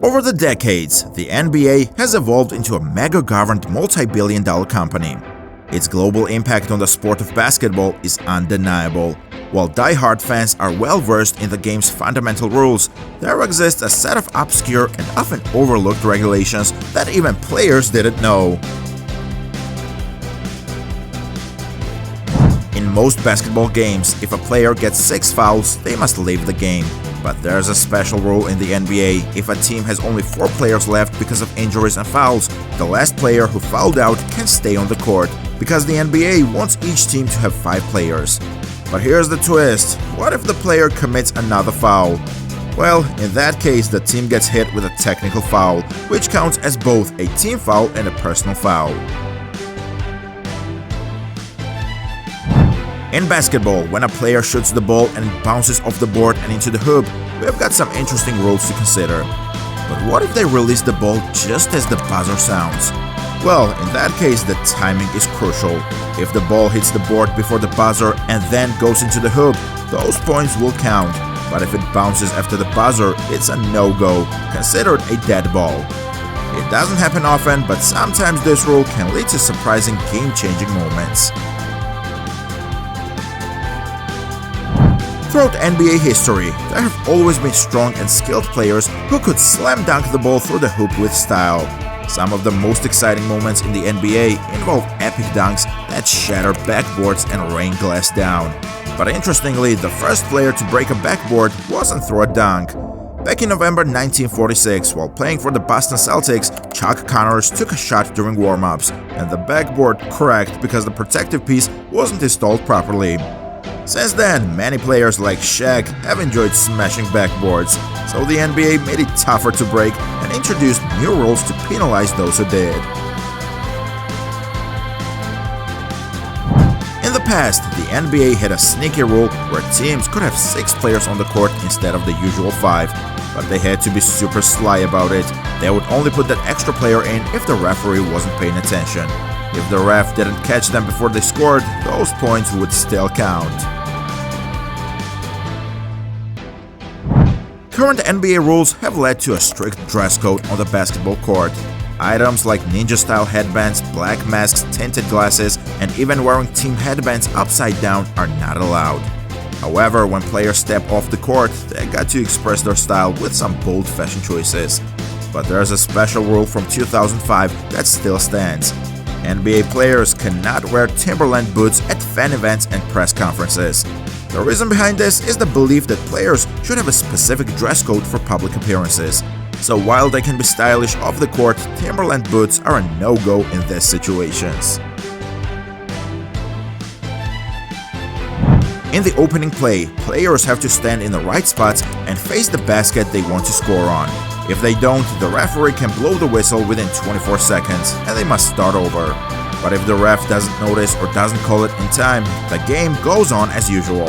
Over the decades, the NBA has evolved into a mega-governed multi-billion-dollar company. Its global impact on the sport of basketball is undeniable. While die-hard fans are well-versed in the game's fundamental rules, there exists a set of obscure and often overlooked regulations that even players didn't know. In most basketball games, if a player gets 6 fouls, they must leave the game. But there's a special rule in the NBA. If a team has only 4 players left because of injuries and fouls, the last player who fouled out can stay on the court, because the NBA wants each team to have 5 players. But here's the twist: what if the player commits another foul? Well, in that case, the team gets hit with a technical foul, which counts as both a team foul and a personal foul. In basketball, when a player shoots the ball and it bounces off the board and into the hoop, we've got some interesting rules to consider. But what if they release the ball just as the buzzer sounds? Well, in that case, the timing is crucial. If the ball hits the board before the buzzer and then goes into the hoop, those points will count. But if it bounces after the buzzer, it's a no-go, considered a dead ball. It doesn't happen often, but sometimes this rule can lead to surprising game-changing moments. Throughout NBA history, there have always been strong and skilled players who could slam dunk the ball through the hoop with style. Some of the most exciting moments in the NBA involve epic dunks that shatter backboards and rain glass down. But interestingly, the first player to break a backboard wasn't through a dunk. Back in November 1946, while playing for the Boston Celtics, Chuck Connors took a shot during warm-ups, and the backboard cracked because the protective piece wasn't installed properly. Since then, many players like Shaq have enjoyed smashing backboards, so the NBA made it tougher to break and introduced new rules to penalize those who did. In the past, the NBA had a sneaky rule where teams could have 6 players on the court instead of the usual 5, but they had to be super sly about it. They would only put that extra player in if the referee wasn't paying attention. If the ref didn't catch them before they scored, those points would still count. Current NBA rules have led to a strict dress code on the basketball court. Items like ninja-style headbands, black masks, tinted glasses, and even wearing team headbands upside down are not allowed. However, when players step off the court, they got to express their style with some bold fashion choices. But there's a special rule from 2005 that still stands. NBA players cannot wear Timberland boots at fan events and press conferences. The reason behind this is the belief that players should have a specific dress code for public appearances. So while they can be stylish off the court, Timberland boots are a no-go in these situations. In the opening play, players have to stand in the right spots and face the basket they want to score on. If they don't, the referee can blow the whistle within 24 seconds, and they must start over. But if the ref doesn't notice or doesn't call it in time, the game goes on as usual.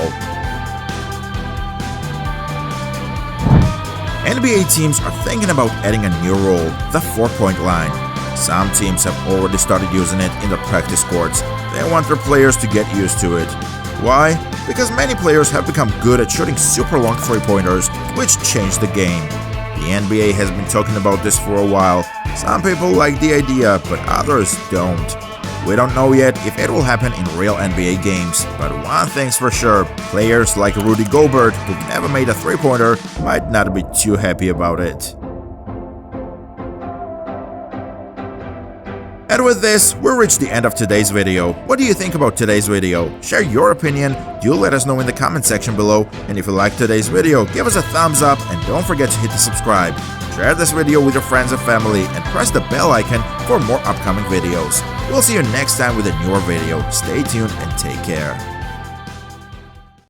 NBA teams are thinking about adding a new rule, the 4-point line. Some teams have already started using it in their practice courts. They want their players to get used to it. Why? Because many players have become good at shooting super long 3-pointers, which changed the game. The NBA has been talking about this for a while. Some people like the idea, but others don't. We don't know yet if it will happen in real NBA games, but one thing's for sure, players like Rudy Gobert, who've never made a 3-pointer, might not be too happy about it. And with this, we reached the end of today's video. What do you think about today's video? Share your opinion, do let us know in the comment section below, and if you liked today's video, give us a thumbs up and don't forget to hit the subscribe. Share this video with your friends and family and press the bell icon for more upcoming videos. We'll see you next time with a newer video. Stay tuned and take care.